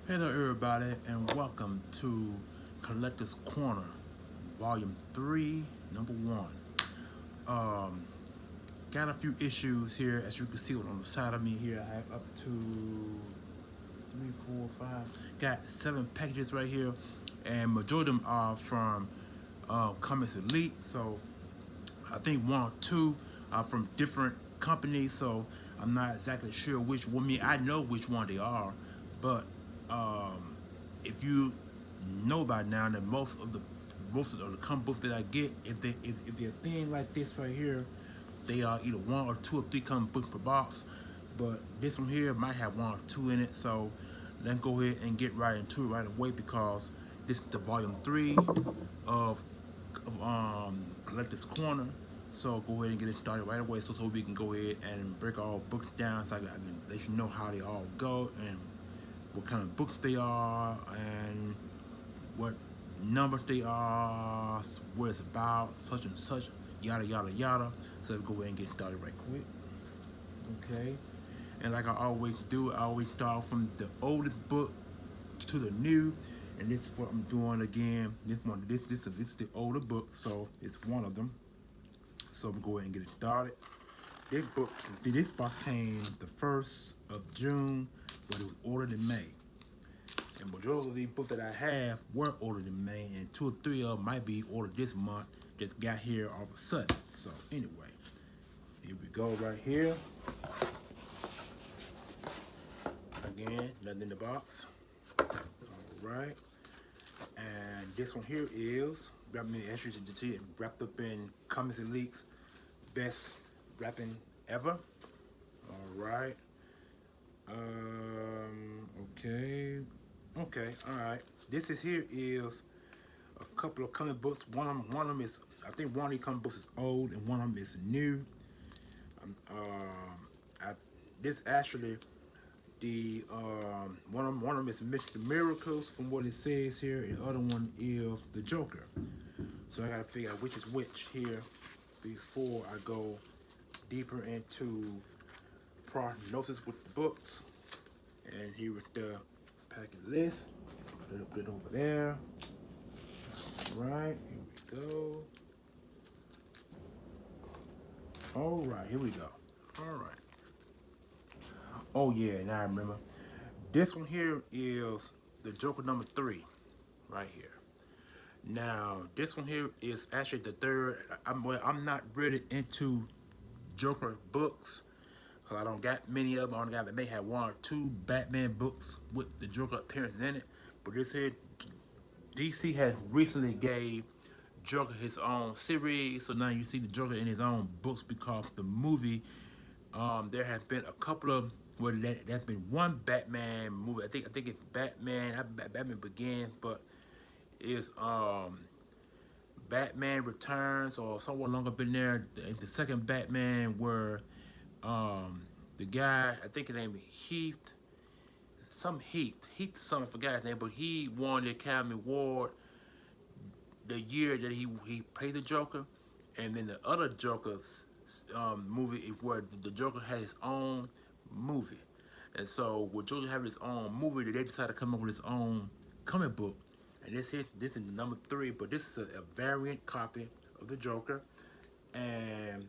Hello, everybody, and welcome to Collector's Corner, Volume 3, Number 1. Um, got a few issues here, as you can see on the side of me here. I have up to 3, 4, 5. Got 7 packages right here, and majority of them are from Comix Elite. So I think 1 or 2 are from different companies. So I'm not exactly sure which one. I mean, I know which one they are, but if you know by now that most of the comic books that I get, if they're thin like this right here, they are either 1 or 2 or 3 comic books per box. But this one here might have 1 or 2 in it, so let's go ahead and get right into it right away because this is the volume 3 of, Collector's Corner. So go ahead and get it started right away so we can go ahead and break all books down so I can let you know how they all go and what kind of books they are and what number they are, what it's about, such and such, yada yada yada. So let's go ahead and get started right quick. Okay. And like I always do, I always start from the oldest book to the new. And this is what I'm doing again. This is the older book, so it's one of them. So I'm going to go ahead and get it started. This box came the 1st of June, but it was ordered in May. And majority of these books that I have were ordered in May, and 2 or 3 of them might be ordered this month. Just got here all of a sudden. So anyway, here we go right here. Again, nothing in the box. All right. And this one here is wrapped up in Comix Elite's best wrapping ever. All right. Okay. Okay. All right. This is here is a couple of comic books. One of them is, I think one of these comic books is old and one of them is new. I, this actually the one of them is Mr. Miracles from what it says here, and the other one is the Joker. So I gotta figure out which is which here before I go deeper into prognosis with the books. And here with the packet list, a little bit over there. All right, here we go. All right, here we go. All right. Oh yeah, now I remember. This one here is the Joker number 3, right here. Now this one here is actually the third. I'm not really into Joker books because I don't got many of them. I only got, they have 1 or 2 Batman books with the Joker appearance in it. But this here, DC has recently gave Joker his own series, so now you see the Joker in his own books because the movie. There have been a couple of there's been one Batman movie. I think it's Batman Begins, but it's Batman Returns or somewhere along up in there. The second Batman where the guy, I think his name is Heath something, I forgot his name, but he won the Academy Award the year that he played the Joker. And then the other Joker's movie is where the Joker had his own movie. And so with Joker having his own movie, they decided to come up with his own comic book. And this is the number 3, but this is a variant copy of the Joker. And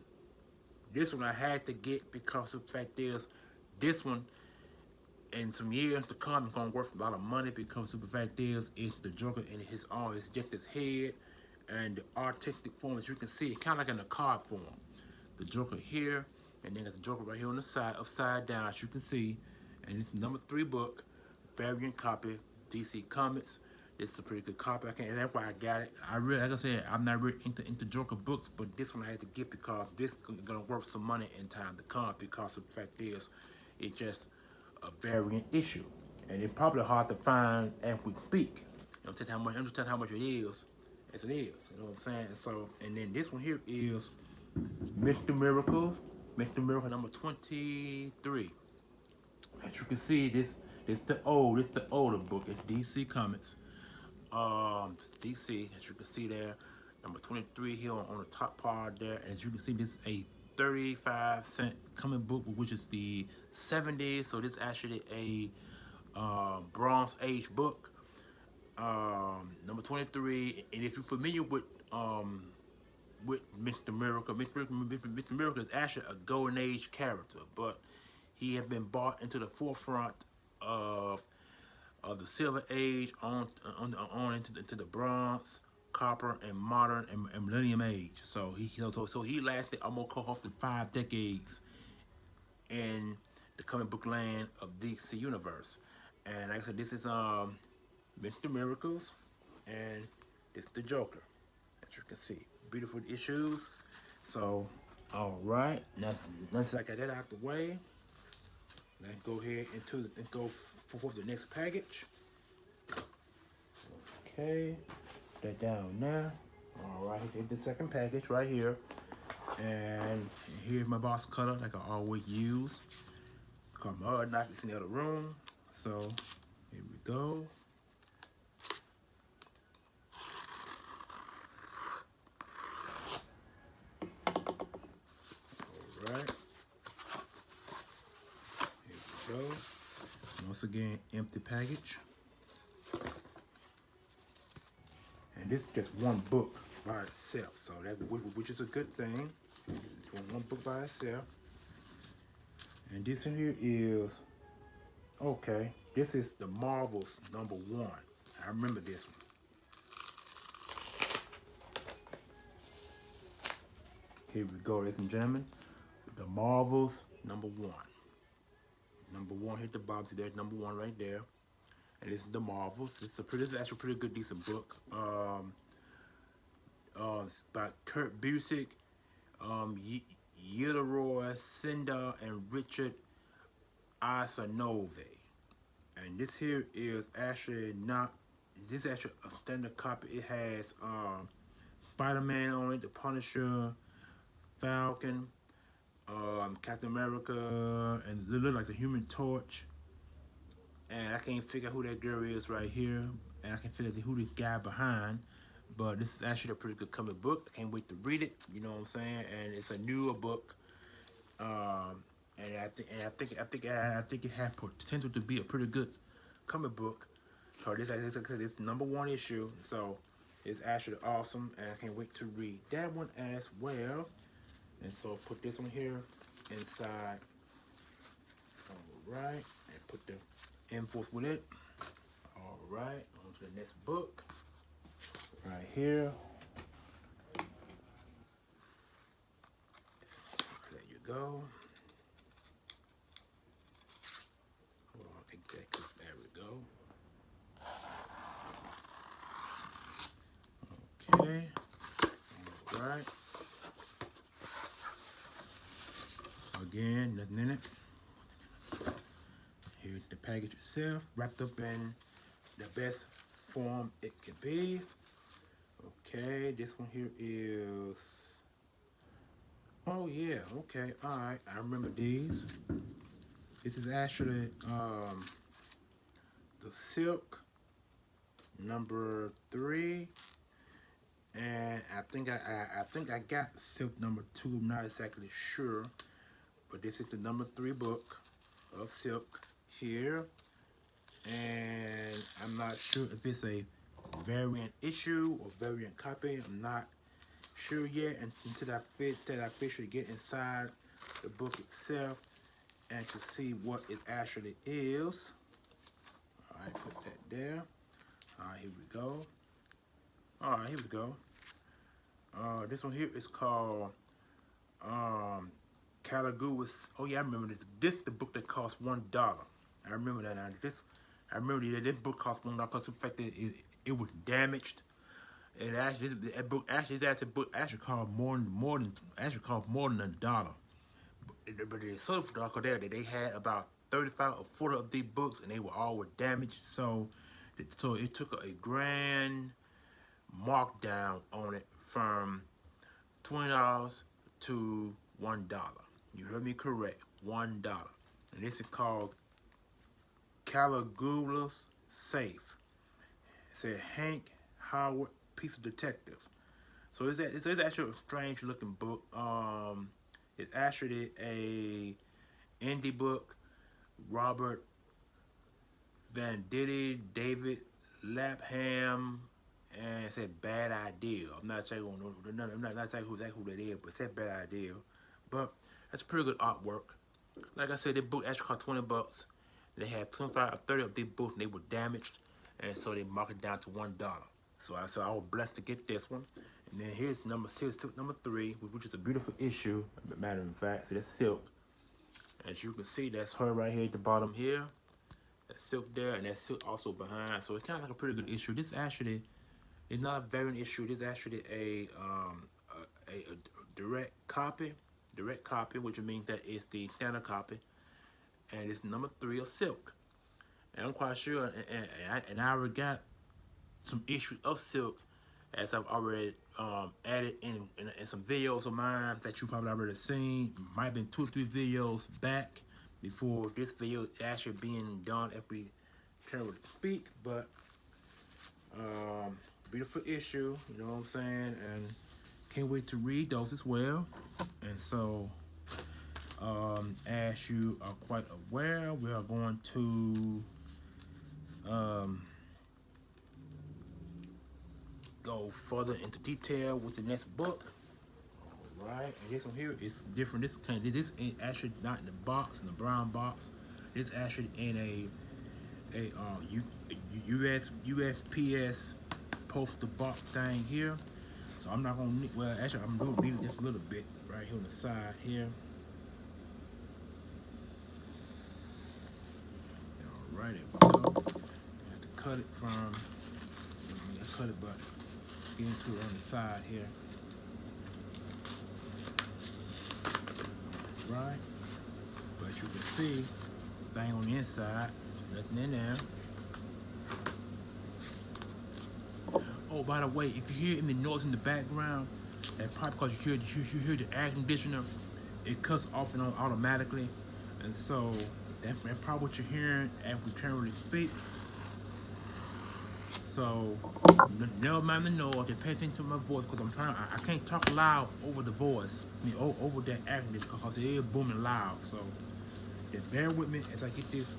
this one I had to get because the fact is, this one in some years to come is gonna worth a lot of money because the fact is, it's the Joker in his own. It's just his head and the artistic form, as you can see, kind of like in the card form. The Joker here, and then there's the Joker right here on the side, upside down, as you can see. And it's the number 3 book, variant copy, DC Comics. It's a pretty good copy. And that's why I got it. I really, like I said, I'm not really into Joker books, but this one I had to get because this is gonna worth some money in time to come. Because the fact is, it's just a variant issue, and it's probably hard to find as we speak. Understand how much it is, as it is. You know what I'm saying? And so, and then this one here is Mr. Miracles, Mr. Miracle number 23. As you can see, this the older book. It's DC Comics. DC, as you can see there, number 23 here on the top part there. As you can see, this is a 35-cent comic book, which is the 70s. So this is actually a Bronze Age book. Number 23. And if you're familiar with Mr. Miracle, Mr. Miracle is actually a Golden Age character, but he has been brought into the forefront of the Silver Age on into the Bronze, Copper, and Modern and Millennium Age. So he lasted almost close to 5 decades in the comic book land of DC Universe. And like I said, this is Mr. Miracles, and this is the Joker, as you can see. Beautiful issues. So, all right, now once I got that out the way, let's go ahead and go for the next package. Okay, put that down now. All right, here's the second package right here, and here's my box cutter like I always use. Got my other knife in the other room. So here we go. All right. Here we go. Once again, empty package. And this is just one book by itself, so that which is a good thing. One book by itself. And this in here is okay. This is the Marvels #1. I remember this one. Here we go, ladies and gentlemen. The Marvels #1. #1 hit the bottom. There's #1 right there. And this is the Marvels. This is actually a pretty good, decent book. It's by Kurt Busiek, Yilroy Senda, and Richard Isanove. And this here is actually not. This is actually a standard copy. It has Spider-Man on it, the Punisher, Falcon, Captain America, and it looks like the Human Torch. And I can't figure out who that girl is right here, and I can figure out who the guy behind. But this is actually a pretty good comic book. I can't wait to read it. You know what I'm saying? And it's a newer book, and I think it has potential to be a pretty good comic book. So this it's #1 issue, so it's actually awesome, and I can't wait to read that one as well. And so put this one here inside. All right, and put the envelope with it. All right, on to the next book. Right here. There you go. Hold on, exactly. There we go. Okay. All right. Again, nothing in it. Here's the package itself, wrapped up in the best form it can be. Okay, this one here is, oh yeah, okay, all right, I remember these. This is actually the Silk #3, and I think I got Silk #2. I'm not exactly sure, but this is the #3 book of Silk here, and I'm not sure if it's a variant issue or variant copy. I'm not sure yet until I officially get inside the book itself and to see what it actually is. All right, put that there. All right, here we go. All right, here we go. This one here is called Caligula's. Oh yeah, I remember this. The book that cost $1. I remember that now. I remember this book cost $1 because of the fact that it was damaged. And actually, this book actually cost more than $1. But it's so dark there that they had about 35 or 40 of these books, and they were all damaged. So it took a grand markdown on it from $20 to $1. You heard me correct, $1. And this is called Caligula's Safe. It said Hank Howard, Piece of Detective. So it's actually a strange looking book. It's actually a indie book. Robert Venditti, David Lapham, and it said Bad Idea. I'm not saying not saying who that is, but it said Bad Idea. But that's pretty good artwork. Like I said, the book actually cost $20. They had 25 or 30 of these books, and they were damaged, and so they marked it down to $1. So I was blessed to get this one. And then here's number 6, silk number 3, which is a beautiful issue. Matter of fact, so that's silk. As you can see, that's her right here at the bottom here. That's silk there, and that's silk also behind. So it's kind of like a pretty good issue. This actually is not a variant issue. This is actually a direct copy. Direct copy, which means that it's the standard copy. And it's number 3 of silk. And I'm quite sure, and I already got some issues of silk, as I've already added in some videos of mine that you probably already seen. Might have been 2 or 3 videos back before this video actually being done if we can really speak. But beautiful issue, you know what I'm saying? And can't wait to read those as well. And so as you are quite aware, we are going to go further into detail with the next book. All right, and this one here is different. This ain't actually not in the box, in the brown box. It's actually in a USPS poster box thing here. So I'm not gonna need, well, actually I'm gonna need it just a little bit right here on the side here. All right, there we go. I have to cut it from. I cut it, but get into it on the side here. Right, but you can see thing on the inside, nothing in there. Oh, by the way, if you hear any noise in the background, that's probably because you hear the air conditioner. It cuts off and on automatically, and so that's probably what you're hearing as we currently speak. So never mind the noise. Just pay attention to my voice, because I can't talk loud over the voice. I mean, over that air conditioner, because it is booming loud. So just bear with me as I get this.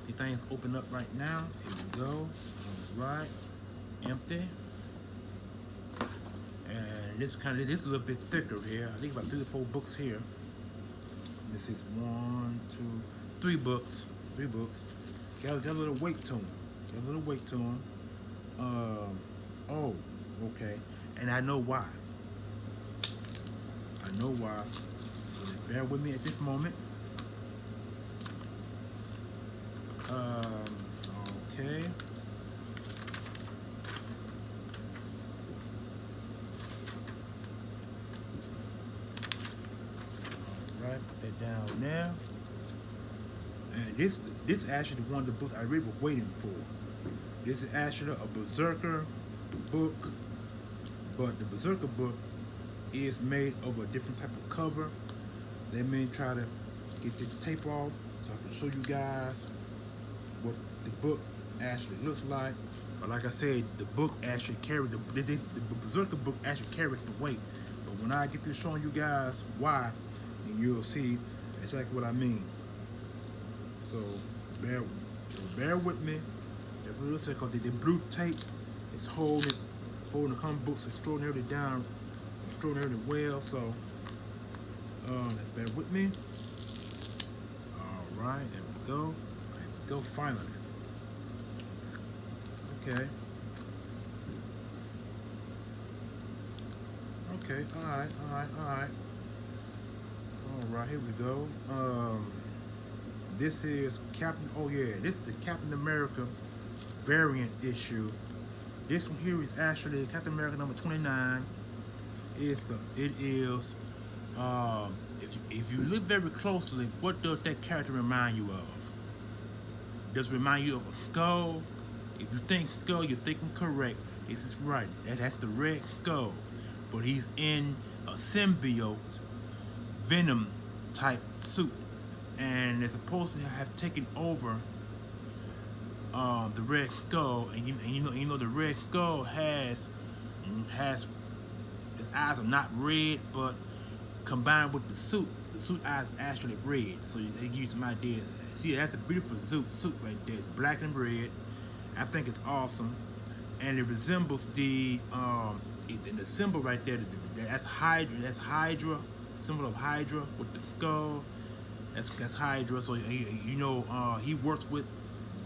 The things open up right now. Here we go. All right, empty. And this a little bit thicker here. I think about 3 or 4 books here. This is 1, 2, 3 books. 3 books. Got a little weight to them. Got a little weight to them. Oh, okay. And I know why. I know why. So just bear with me at this moment. Okay. All right, put that down there. And this is actually one of the books I really was waiting for. This is actually a Berserker book, but the Berserker book is made of a different type of cover. Let me try to get this tape off so I can show you guys what the book actually looks like. But like I said, the book actually carried the Berserker book actually carries the weight. But when I get to showing you guys why, then you'll see exactly what I mean. So bear with me. Just a little second, because the blue tape is holding the comic books extraordinarily down, extraordinarily well. So bear with me. All right, there we go. There we go. Finally. Okay. Okay. All right. All right. All right. All right. Here we go. This is Captain. Oh yeah, this is the Captain America variant issue. This one here is actually Captain America number 29. It is if you look very closely, what does that character remind you of? Does it remind you of a Skull? If you think Skull, you're thinking correct. This is right. That's the Red Skull, but he's in a symbiote Venom type suit, and they're supposed to have taken over the Red Skull, and you know the Red Skull has his eyes are not red, but combined with the suit eyes actually red. So they give you some idea See, that's a beautiful suit right there, black and red. I think it's awesome, and it resembles the symbol right there. That's Hydra. That's Hydra, symbol of Hydra with the skull. That's Hydra. So you know he works with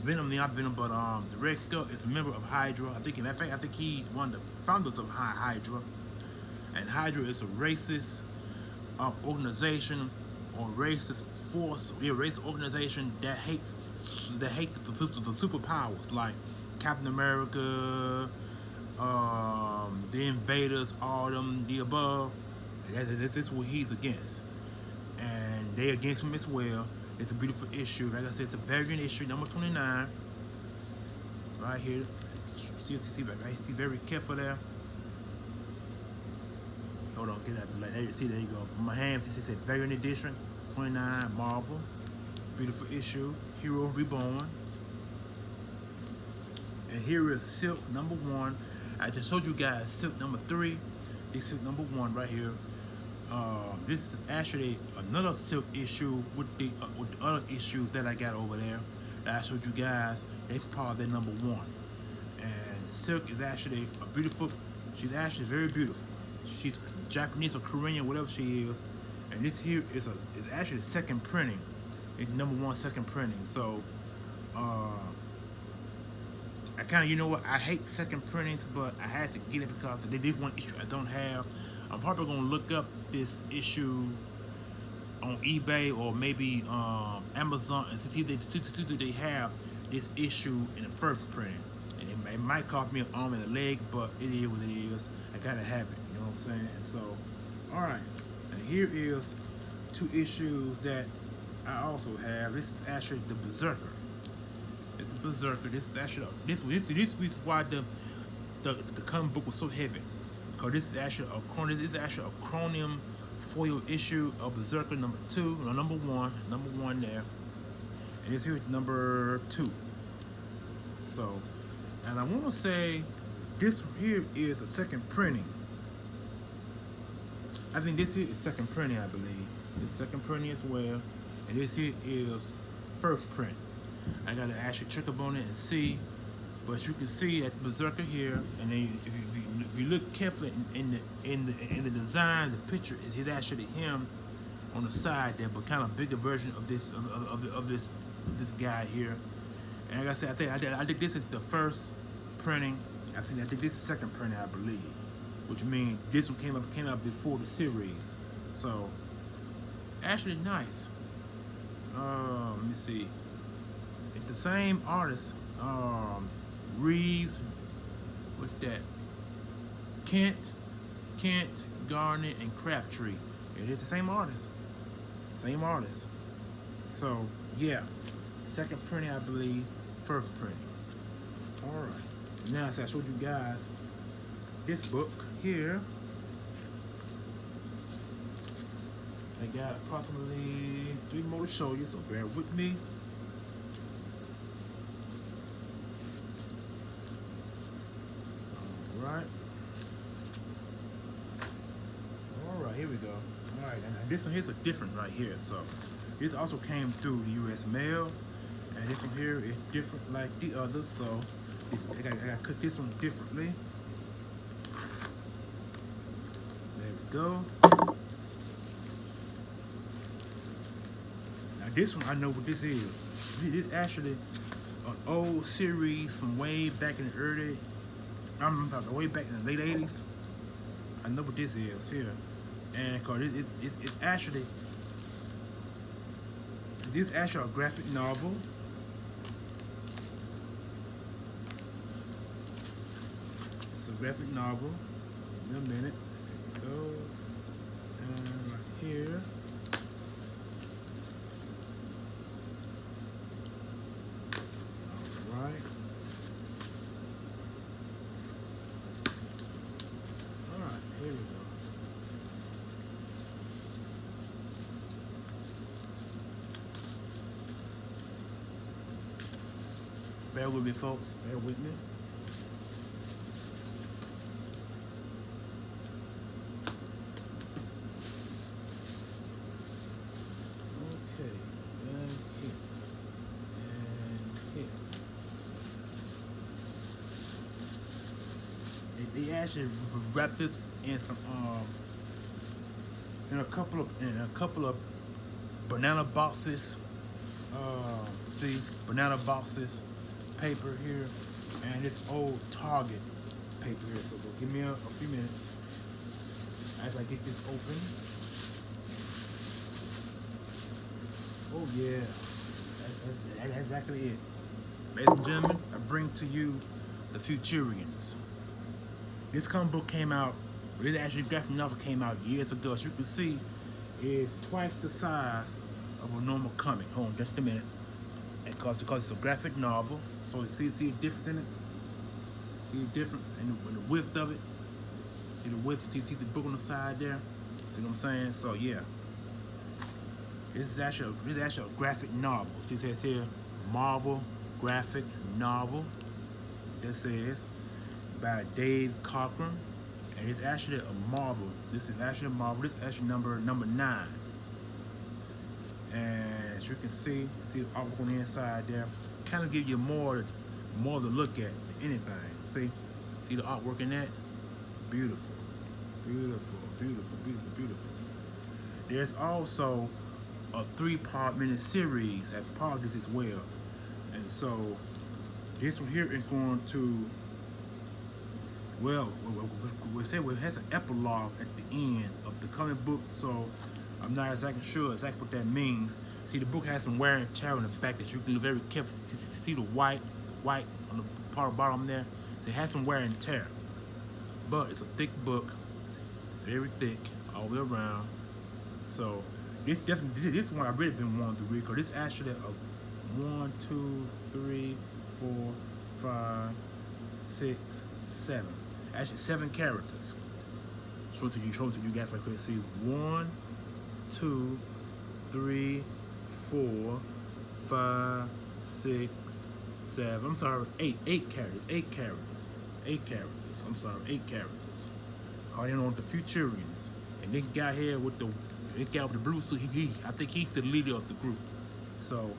Venom, not Venom, but the Red Skull is a member of Hydra. I think in fact I think he's one of the founders of Hydra, and Hydra is a racist organization or racist force, a racist organization that hates the superpowers like Captain America, the Invaders, all them, the above. That's what he's against, and they against him as well. It's a beautiful issue. Like I said, it's a variant issue, number 29, right here. See, very careful there. Hold on, get out the light. There you see, there you go. My hands, it said variant edition, 29, Marvel. Beautiful issue, Hero Reborn. And here is Silk number 1. I just showed you guys Silk number 3. This Silk number 1 right here. This is actually another Silk issue with the other issues that I got over there that I showed you guys. They part of their number 1. And Silk is actually a beautiful. She's actually very beautiful. She's Japanese or Korean, whatever she is. And this here is actually the second printing. It's number 1 second printing. So I kind of, you know what, I hate second printings, but I had to get it because this one issue I don't have. I'm probably gonna look up this issue on eBay or maybe Amazon and see if they have this issue in the first printing. And it might cost me an arm and a leg, but it is what it is. I gotta have it. You know what I'm saying? And so, all right. And here is 2 issues that I also have. This is actually the Berserker. It's the Berserker. This is actually this is why the comic book was so heavy. Cause this is actually a chromium foil issue of Berserker number 2, no, number 1 there, and this here is number 2. So, and I want to say this here is a second printing. I think this here is second printing. I believe it's second printing as well, and this here is first print. I gotta actually check up on it and see, but you can see that Berserker here, and then if you look carefully in the design, the picture is actually him on the side there, but kind of bigger version of this guy here. And like I said, I think this is the first printing. I think this is second printing, I believe, which means this one came out before the series. So actually nice. Let me see. It's the same artist, Reeves, with that Kent, Garnett, and Crabtree. It is the same artist. Same artist. So yeah, second printing, I believe, first printing. All right. Now, as I showed you guys this book here, I got approximately 3 more to show you, so bear with me. All right, here we go. All right, and this one here's a different right here. So this also came through the U.S. mail, and this one here is different like the others. So I gotta cook this one differently. There we go. Now this one, I know what this is. This is actually an old series from way back in the early. I'm talking way back in the late 80s. I know what this is here. And cause it's actually, this is actually a graphic novel. It's a graphic novel. In a minute. There we go. And right here. All right. Here we go. Bear with me, folks. Bear with me. Okay. And here. they actually wrapped this in some in a couple of banana boxes. See, banana boxes, paper here, and this old Target paper here. So give me a few minutes as I get this open. Oh yeah, that's exactly it. Ladies and gentlemen, I bring to you the Futurians. This comic book came out, this actually graphic novel came out years ago. As you can see, it's twice the size of a normal comic. Hold on just a minute. Because it's a graphic novel, so you see the difference in it? See the difference in the width of it? See the width, see the book on the side there? See what I'm saying? So yeah. This is actually a graphic novel. See, it says here, Marvel graphic novel. This says by Dave Cockrum, and it's actually a Marvel. This is actually a Marvel. This is actually number 9. And as you can see the artwork on the inside there, kind of give you more to look at than anything. See the artwork in that? Beautiful, beautiful, beautiful, beautiful, beautiful. There's also a 3-part mini series as part of this as well. And so this one here is going to, well, we'll say it has an epilogue at the end of the comic book, so I'm not exactly sure exactly what that means. See, the book has some wear and tear on the back that you can look very careful. See the white on the part of the bottom there? So it has some wear and tear. But it's a thick book. It's very thick all the way around. So this one I've really been wanting to read, because this actually a 1, 2, 3, 4, 5, 6, 7. Actually 7 characters. Show it to you guys right quick. See, 1, 2, 3, 4, 5, 6, 7. I'm sorry, 8 characters. 8 characters. 8 characters. I'm sorry, 8 characters. All you know, the Futurians. And this guy here with the blue suit, I think he's the leader of the group. So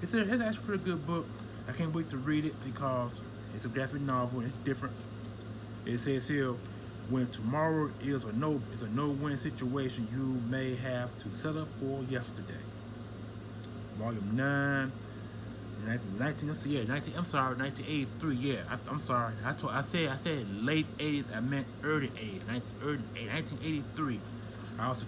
it's actually a pretty good book. I can't wait to read it because it's a graphic novel and it's different. It says here, when tomorrow is a no-win situation, you may have to settle for yesterday. Volume 9, 1983. Yeah, I'm sorry. I said late 80s. I meant early 80s. 1983. I was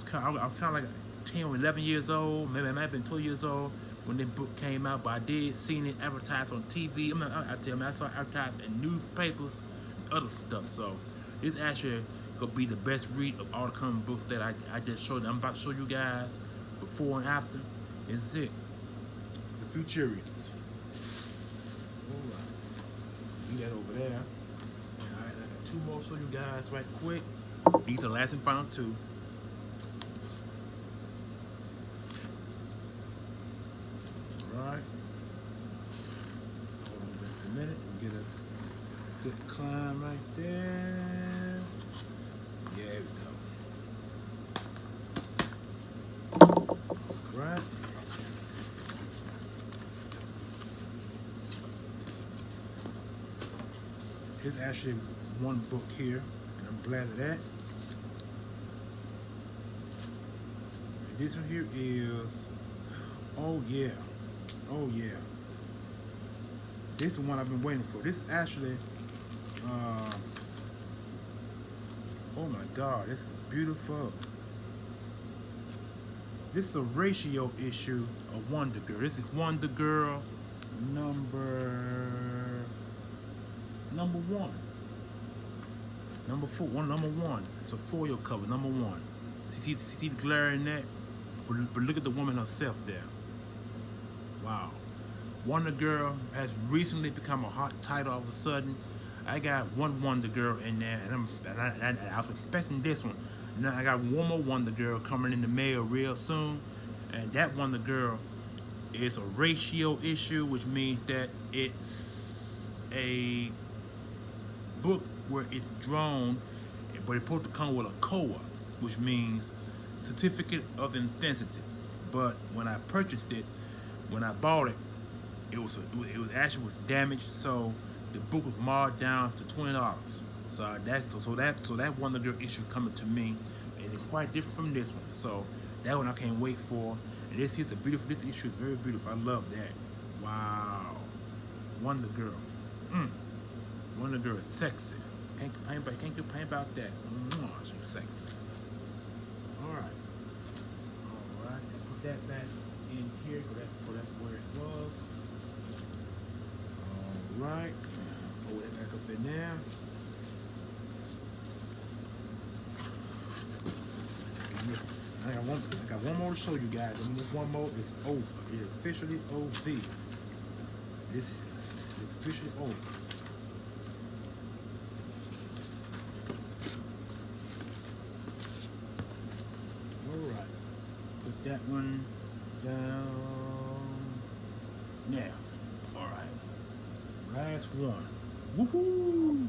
kind of like 10 or 11 years old. Maybe I might have been 12 years old when this book came out. But I did see it advertised on TV. I saw it advertised in newspapers, and other stuff. So this actually gonna be the best read of all the comic books that I just showed. I'm about to show you guys before and after. Is it the Futurians? Alright, leave that over there. Alright, I got 2 more to show you guys right quick. These are the last and final 2. Alright. Hold on just a minute and get a good climb right there. There we go. Alright. Here's actually one book here, and I'm glad of that. And this one here is, oh yeah. This is the one I've been waiting for. This is actually, oh my God, this is beautiful. This is a ratio issue of Wonder Girl. This is Wonder Girl number 1. Number 1. It's a foil cover, number 1. See the glare in that? But look at the woman herself there. Wow. Wonder Girl has recently become a hot title all of a sudden. I got one Wonder Girl in there, and I was expecting this one. Now I got one more Wonder Girl coming in the mail real soon. And that Wonder Girl is a ratio issue, which means that it's a book where it's drawn, but it's supposed to come with a COA, which means Certificate of Authenticity. But when I purchased it, when I bought it, it was actually damaged, so the book was marked down to $20. So that Wonder Girl issue coming to me, and it's quite different from this one. So that one I can't wait for. And this here's a beautiful. This issue is very beautiful. I love that. Wow, Wonder Girl. Wonder Girl is sexy. Can't complain about that. She's sexy. All right. Put that back in here. That's where it was. All right. Fold it back up in there. I got one more to show you guys. And this one more is over. It is officially over. This is officially over. Alright. Put that one down. Now. Alright. Last one. Woohoo!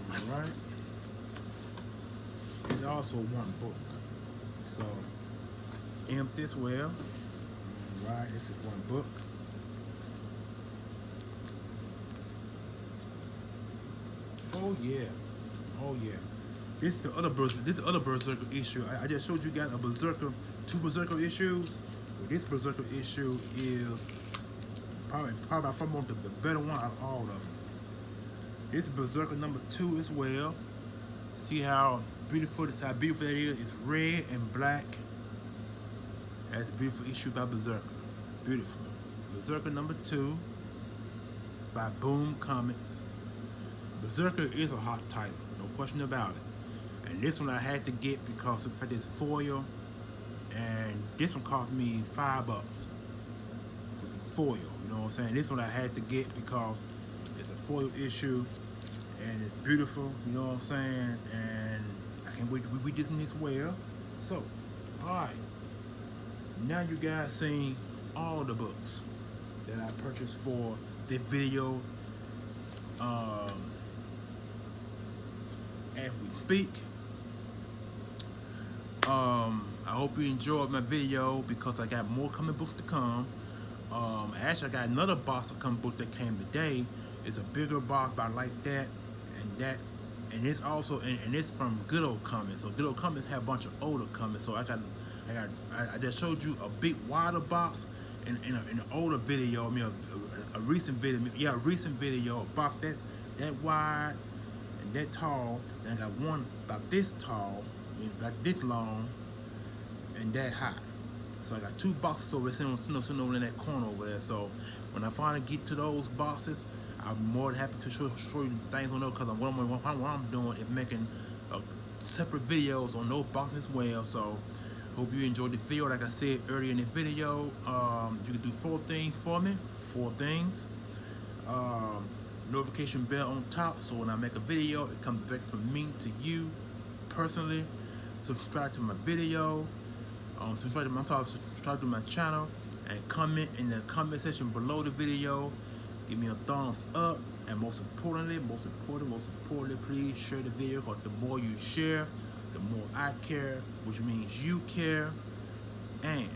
Alright. It's also one book. So empty as well. Alright, this is one book. Oh yeah. Oh yeah. This the other Berserker issue. I just showed you guys a Berserker, two Berserker issues. Well, this Berserker issue is probably by far the better one out of all of them. It's Berserker number 2 as well. See how beautiful that is? It's red and black. That's a beautiful issue by Berserker. Beautiful. Berserker number 2 by Boom Comics. Berserker is a hot title, no question about it. And this one I had to get because of this foil, and this one cost me $5. It's a foil, you know what I'm saying? This one I had to get because it's a foil issue, and it's beautiful, you know what I'm saying? And I can't wait to read this in this well. So, alright. Now you guys seen all the books that I purchased for this video. As we speak. I hope you enjoyed my video because I got more comic books to come. Actually, I got another box of comic book that came today. It's a bigger box, but I like that, and it's also and it's from Good Old Comics. So Good Old Comics have a bunch of older comics. So I just showed you a big wider box in an older video. I mean, a recent video. Yeah, a recent video. A box that wide and that tall. Then I got one about this tall, got this long, and that high. So I got two boxes over there, sitting over in that corner over there. So when I finally get to those boxes, I'll be more than happy to show you things on those, because what I'm doing is making separate videos on those boxes as well. So hope you enjoyed the video. Like I said earlier in the video, you can do 4 things for me. 4 things. Notification bell on top, so when I make a video, it comes back from me to you personally. Subscribe to my video. Subscribe to my channel, and comment in the comment section below the video. Give me a thumbs up, and most importantly, please share the video, because the more you share, the more I care, which means you care, and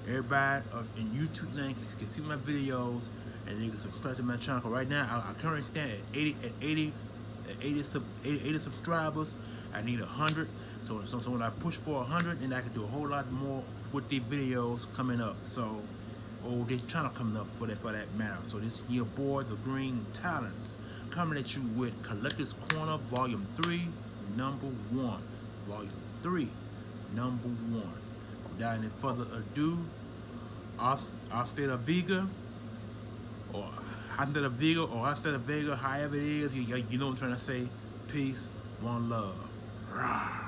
everybody in YouTube land can see my videos, and they can subscribe to my channel. Cause right now, I currently stand at 80 subscribers. I need 100. So when I push for 100, then I can do a whole lot more with the videos coming up. So, or the channel coming up for that matter. So this your boy, the Green Talents, coming at you with Collector's Corner, Volume 3, Number 1. Volume 3, Number 1. Without any further ado, Hasta la Vega, or Hasta la Vega, however it is, you know what I'm trying to say. Peace, one love. Rah.